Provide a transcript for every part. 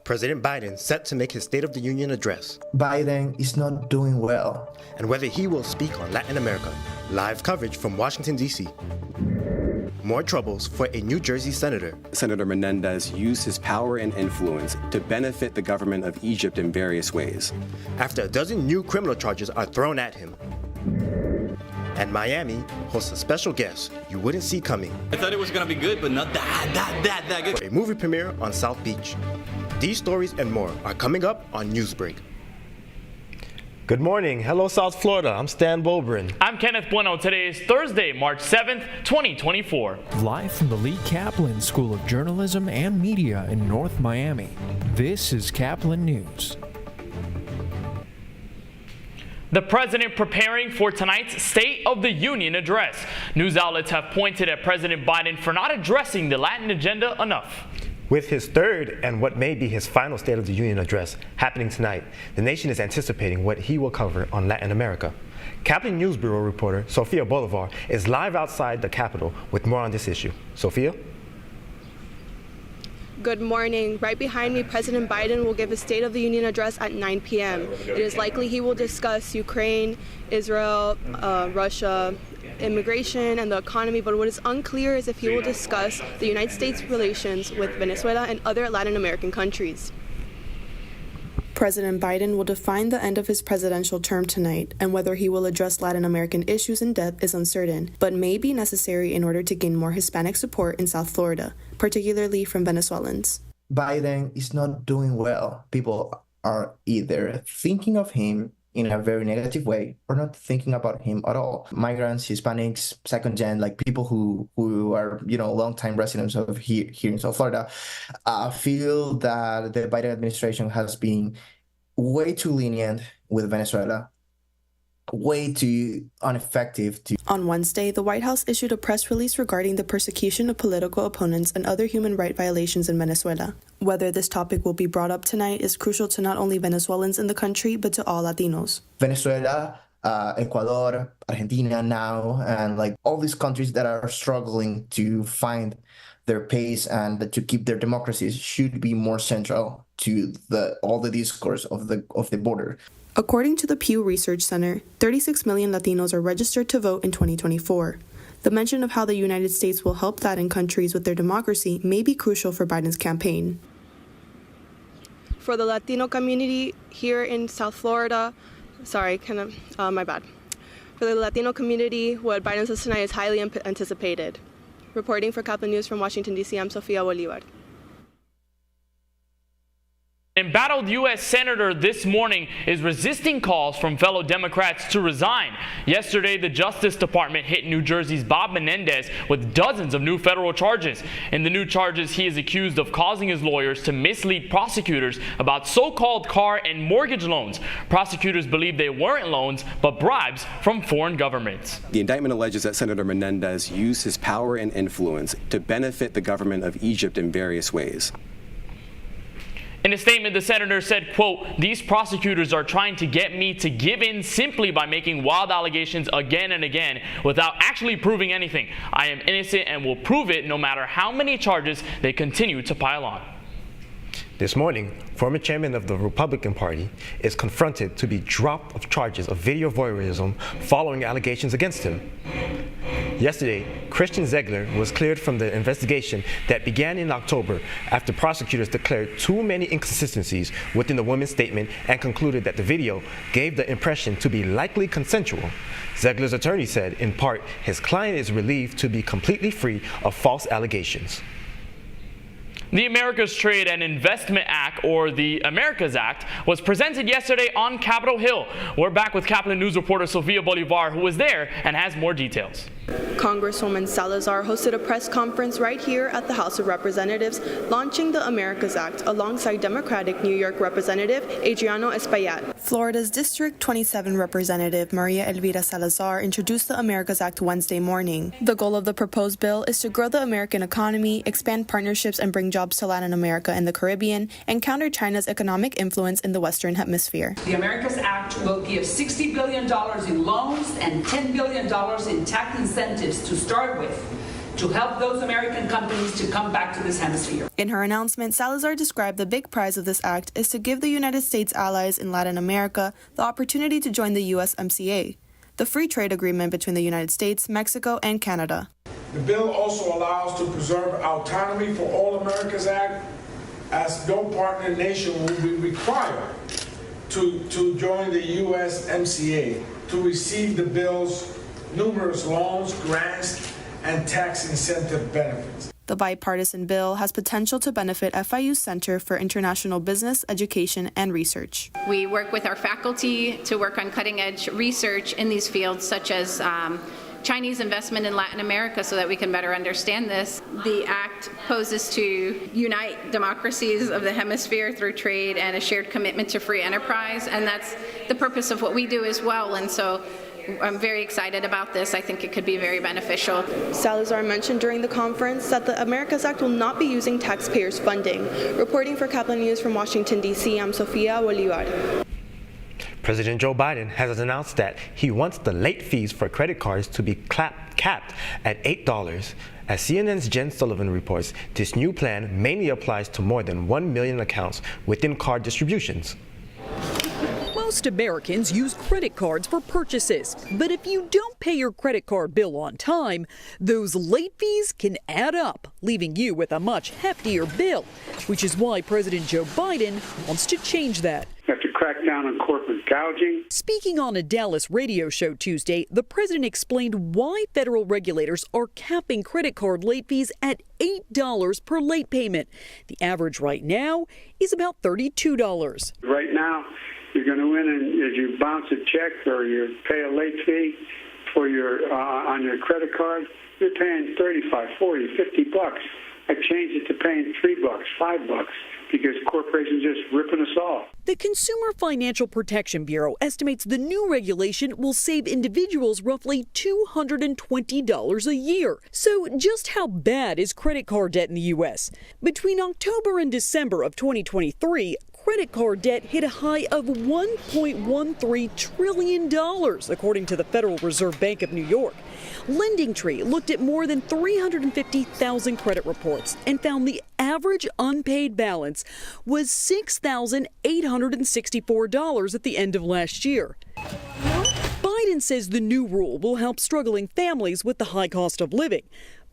President Biden set to make his State of the Union address. Biden is not doing well. And whether he will speak on Latin America. Live coverage from Washington, D.C. More troubles for a New Jersey senator. Senator Menendez used his power and influence to benefit the government of Egypt in various ways. After a dozen new criminal charges are thrown at him. And Miami hosts a special guest you wouldn't see coming. I thought it was gonna be good, but not that good. For a movie premiere on South Beach. These stories and more are coming up on Newsbreak. Good morning. Hello, South Florida. I'm Stan Bobrin. I'm Kenneth Bueno. Today is Thursday, March 7th, 2024. Live from the Lee Caplin School of Journalism and Media in North Miami, this is Caplin News. The president preparing for tonight's State of the Union address. News outlets have pointed at President Biden for not addressing the Latin agenda enough. With his third and what may be his final State of the Union address happening tonight, the nation is anticipating what he will cover on Latin America. Caplin News Bureau reporter Sofia Bolivar is live outside the Capitol with more on this issue. Sofia? Good morning. Right behind me, President Biden will give a State of the Union address at 9 p.m. It is likely he will discuss Ukraine, Israel, Russia, immigration, and the economy, but what is unclear is if he will discuss the United States' relations with Venezuela and other Latin American countries. President Biden will define the end of his presidential term tonight, and whether he will address Latin American issues in depth is uncertain, but may be necessary in order to gain more Hispanic support in South Florida, particularly from Venezuelans. Biden is not doing well. People are either thinking of him in a very negative way or not thinking about him at all. Migrants, Hispanics, second gen, like people who are, longtime residents of here in South Florida, feel that the Biden administration has been way too lenient with Venezuela, way too ineffective. On Wednesday, the White House issued a press release regarding the persecution of political opponents and other human rights violations in Venezuela. Whether this topic will be brought up tonight is crucial to not only Venezuelans in the country, but to all Latinos. Venezuela, Ecuador, Argentina now, and all these countries that are struggling to find their pace and to keep their democracies should be more central to all the discourse of the border. According to the Pew Research Center, 36 million Latinos are registered to vote in 2024. The mention of how the United States will help Latin countries with their democracy may be crucial for Biden's campaign. For the Latino community here in South Florida, my bad. For the Latino community, what Biden says tonight is highly anticipated. Reporting for Caplin News from Washington, D.C., I'm Sofia Bolivar. Embattled U.S. Senator this morning is resisting calls from fellow Democrats to resign. Yesterday, the Justice Department hit New Jersey's Bob Menendez with dozens of new federal charges. In the new charges, he is accused of causing his lawyers to mislead prosecutors about so-called car and mortgage loans. Prosecutors believe they weren't loans, but bribes from foreign governments. The indictment alleges that Senator Menendez used his power and influence to benefit the government of Egypt in various ways. In a statement, the senator said, quote, "These prosecutors are trying to get me to give in simply by making wild allegations again and again without actually proving anything. I am innocent and will prove it no matter how many charges they continue to pile on." This morning, former chairman of the Republican Party is confronted to be dropped of charges of video voyeurism following allegations against him. Yesterday, Christian Ziegler was cleared from the investigation that began in October after prosecutors declared too many inconsistencies within the woman's statement and concluded that the video gave the impression to be likely consensual. Ziegler's attorney said, in part, his client is relieved to be completely free of false allegations. The America's Trade and Investment Act, or the America's Act, was presented yesterday on Capitol Hill. We're back with Caplin News reporter Sofia Bolivar, who was there and has more details. Congresswoman Salazar hosted a press conference right here at the House of Representatives, launching the America's Act alongside Democratic New York Representative Adriano Espaillat. Florida's District 27 Representative Maria Elvira Salazar introduced the America's Act Wednesday morning. The goal of the proposed bill is to grow the American economy, expand partnerships, and bring jobs to Latin America and the Caribbean, and counter China's economic influence in the Western Hemisphere. The America's Act will give $60 billion in loans and $10 billion in tax incentives to start with to help those American companies to come back to this hemisphere. In her announcement, Salazar described the big prize of this act is to give the United States allies in Latin America the opportunity to join the USMCA, the free trade agreement between the United States, Mexico, and Canada. The bill also allows to preserve autonomy for All Americas Act, as no partner nation will be required to join the USMCA to receive the bill's numerous loans, grants, and tax incentive benefits. The bipartisan bill has potential to benefit FIU's Center for International Business, Education, and Research. We work with our faculty to work on cutting-edge research in these fields, such as Chinese investment in Latin America, so that we can better understand this. The act poses to unite democracies of the hemisphere through trade and a shared commitment to free enterprise, and that's the purpose of what we do as well. And so I'm very excited about this. I think it could be very beneficial. Salazar mentioned during the conference that the Americas Act will not be using taxpayers' funding. Reporting for Caplin News from Washington, D.C., I'm Sofia Bolivar. President Joe Biden has announced that he wants the late fees for credit cards to be capped at $8. As CNN's Jen Sullivan reports, this new plan mainly applies to more than 1 million accounts within card distributions. Most Americans use credit cards for purchases, but if you don't pay your credit card bill on time, those late fees can add up, leaving you with a much heftier bill, which is why President Joe Biden wants to change that. You have to crack down on corporate gouging. Speaking on a Dallas radio show Tuesday, the president explained why federal regulators are capping credit card late fees at $8 per late payment. The average right now is about $32. Right now, you're going to win, and as you bounce a check or you pay a late fee for your on your credit card, you're paying $35, $40, $50. I changed it to paying $3, $5 because corporations just ripping us off. The Consumer Financial Protection Bureau estimates the new regulation will save individuals roughly $220 a year. So just how bad is credit card debt in the U.S.? Between October and December of 2023, credit card debt hit a high of $1.13 trillion, according to the Federal Reserve Bank of New York. LendingTree looked at more than 350,000 credit reports and found the average unpaid balance was $6,864 at the end of last year. Biden says the new rule will help struggling families with the high cost of living,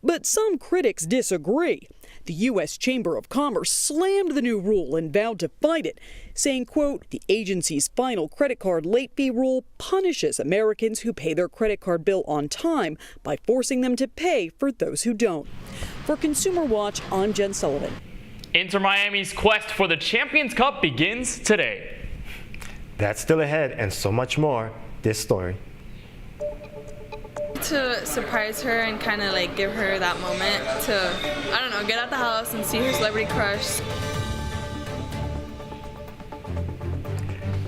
but some critics disagree. The U.S. Chamber of Commerce slammed the new rule and vowed to fight it, saying, quote, the agency's final credit card late fee rule punishes Americans who pay their credit card bill on time by forcing them to pay for those who don't. For Consumer Watch, I'm Jen Sullivan. Inter Miami's quest for the Champions Cup begins today. That's still ahead and so much more. This story. To surprise her and kind of like give her that moment to, I don't know, get out the house and see her celebrity crush.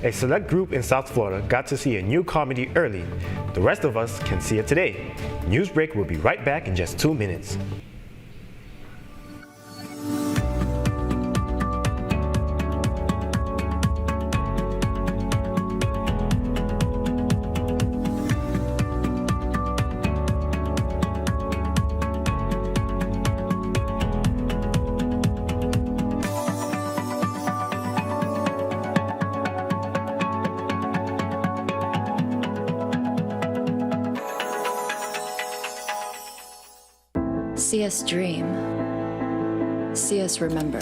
A select group in South Florida got to see a new comedy early. The rest of us can see it today. Newsbreak will be right back in just 2 minutes. See us dream. See us remember.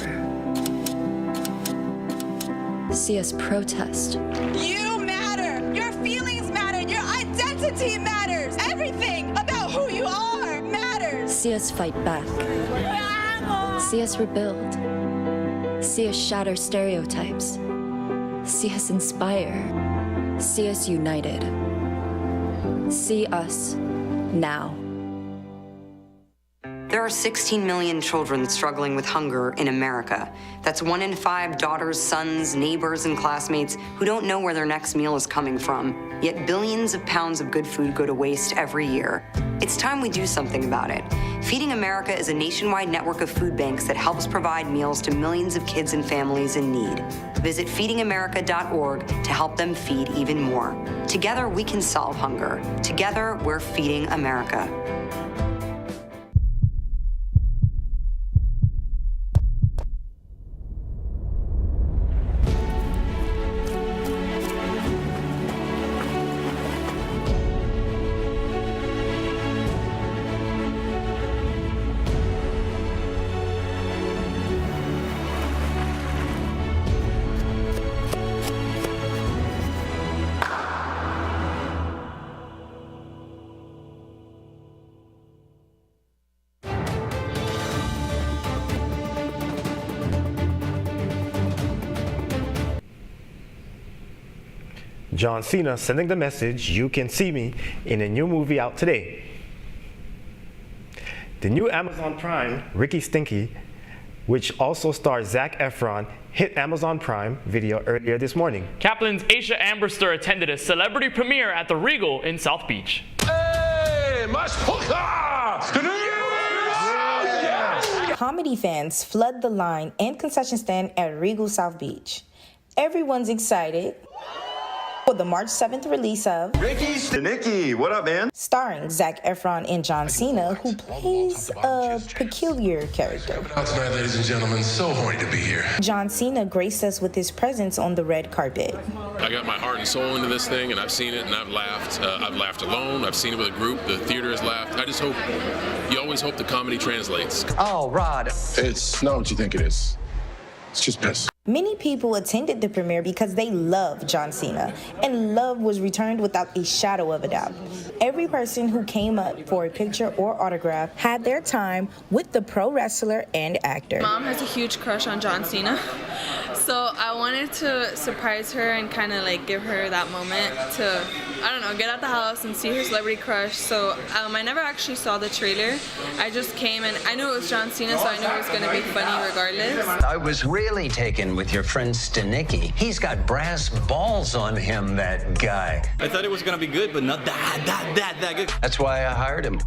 See us protest. You matter. Your feelings matter. Your identity matters. Everything about who you are matters. See us fight back. See us rebuild. See us shatter stereotypes. See us inspire. See us united. See us now. There are 16 million children struggling with hunger in America. That's 1 in 5 daughters, sons, neighbors, and classmates who don't know where their next meal is coming from. Yet billions of pounds of good food go to waste every year. It's time we do something about it. Feeding America is a nationwide network of food banks that helps provide meals to millions of kids and families in need. Visit feedingamerica.org to help them feed even more. Together, we can solve hunger. Together, we're feeding America. John Cena sending the message, "You can see me," in a new movie out today. The new Amazon Prime, Ricky Stinky, which also stars Zac Efron, hit Amazon Prime Video earlier this morning. Caplin's Aisha Ambrister attended a celebrity premiere at the Regal in South Beach. Comedy fans flood the line and concession stand at Regal South Beach. Everyone's excited for the March 7th release of Ricky Stinky, what up, man? Starring Zac Efron and John Cena, who plays a peculiar character. Out tonight, ladies and gentlemen, so horny to be here. John Cena graced us with his presence on the red carpet. I got my heart and soul into this thing, and I've seen it, and I've laughed. I've laughed alone. I've seen it with a group. The theater has laughed. I just hope, you always hope the comedy translates. Oh, Rod. It's not what you think it is. It's just piss. Many people attended the premiere because they love John Cena, and love was returned without a shadow of a doubt. Every person who came up for a picture or autograph had their time with the pro wrestler and actor. Mom has a huge crush on John Cena, so I wanted to surprise her and kind of like give her that moment to, I don't know, get out the house and see her celebrity crush. So I never actually saw the trailer. I just came and I knew it was John Cena, so I knew it was going to be funny regardless. I was really taken with your friend Stanicky. He's got brass balls on him, that guy. I thought it was gonna be good, but not that good. That's why I hired him.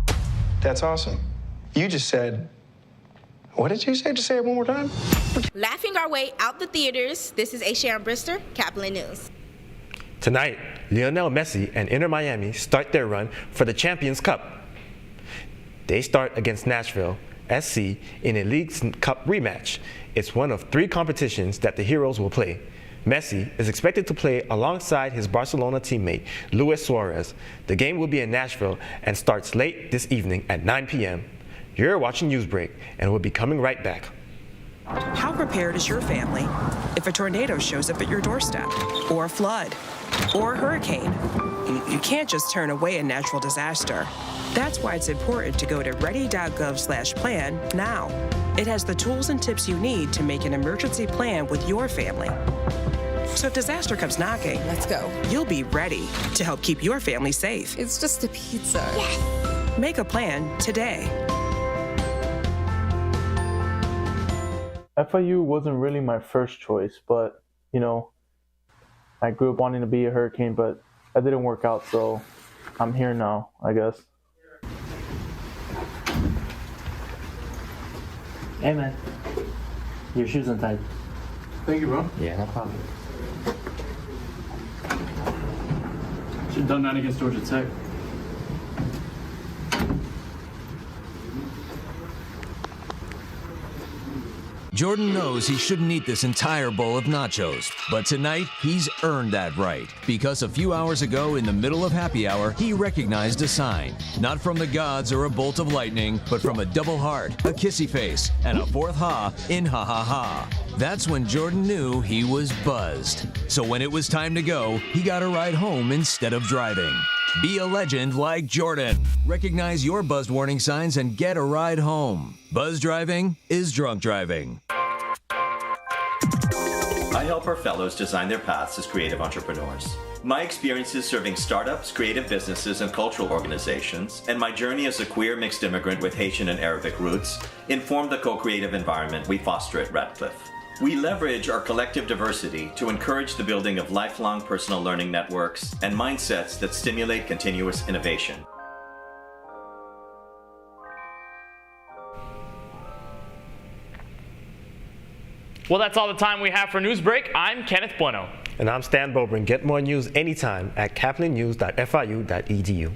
That's awesome. You just said, what did you say? Just say it one more time. Laughing our way out the theaters, this is Aisha Ambrister, Caplin News. Tonight, Lionel Messi and Inter Miami start their run for the Champions Cup. They start against Nashville SC in a League Cup rematch. It's one of 3 competitions that the Heroes will play. Messi is expected to play alongside his Barcelona teammate, Luis Suarez. The game will be in Nashville and starts late this evening at 9 p.m. You're watching Newsbreak, and we'll be coming right back. How prepared is your family if a tornado shows up at your doorstep, or a flood, or a hurricane? You can't just turn away a natural disaster. That's why it's important to go to ready.gov/plan now. It has the tools and tips you need to make an emergency plan with your family. So if disaster comes knocking, let's go. You'll be ready to help keep your family safe. It's just a pizza. Yes. Make a plan today. FIU wasn't really my first choice, but, I grew up wanting to be a Hurricane, but that didn't work out, so I'm here now, I guess. Hey, man. Your shoes untied. Thank you, bro. Yeah, no problem. Should have done that against Georgia Tech. Jordan knows he shouldn't eat this entire bowl of nachos, but tonight he's earned that right because a few hours ago in the middle of happy hour, he recognized a sign, not from the gods or a bolt of lightning, but from a double heart, a kissy face, and a 4th ha in ha ha ha. That's when Jordan knew he was buzzed. So when it was time to go, he got a ride home instead of driving. Be a legend like Jordan. Recognize your buzzed warning signs and get a ride home. Buzz driving is drunk driving. I help our fellows design their paths as creative entrepreneurs. My experiences serving startups, creative businesses, and cultural organizations, and my journey as a queer mixed immigrant with Haitian and Arabic roots, inform the co-creative environment we foster at Radcliffe. We leverage our collective diversity to encourage the building of lifelong personal learning networks and mindsets that stimulate continuous innovation. Well, that's all the time we have for Newsbreak. I'm Kenneth Bueno. And I'm Stan Bobrin. Get more news anytime at caplinnews.fiu.edu.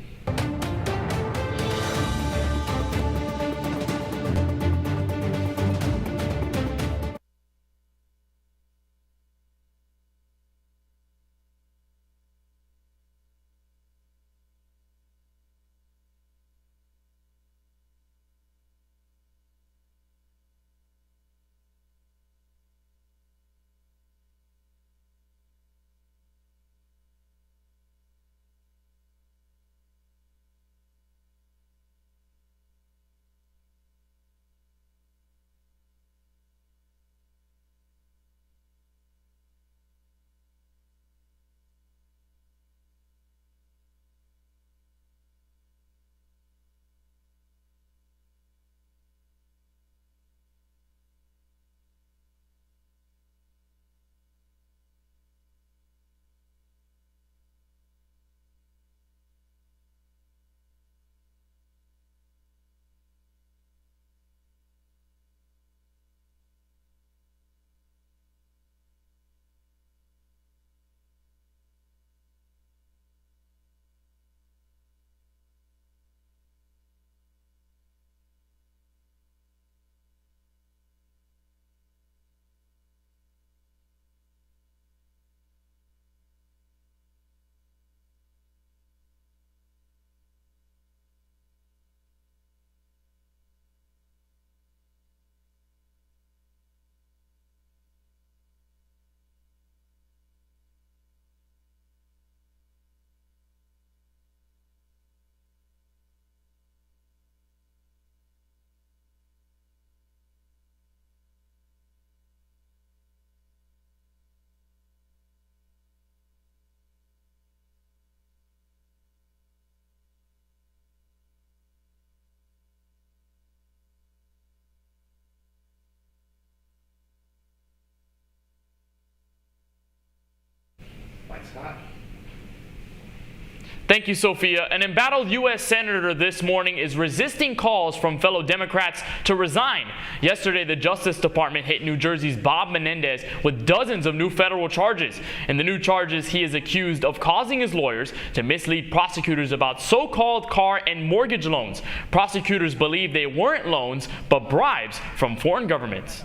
Thank you, Sophia. An embattled U.S. Senator this morning is resisting calls from fellow Democrats to resign. Yesterday, the Justice Department hit New Jersey's Bob Menendez with dozens of new federal charges. In the new charges, he is accused of causing his lawyers to mislead prosecutors about so-called car and mortgage loans. Prosecutors believe they weren't loans, but bribes from foreign governments.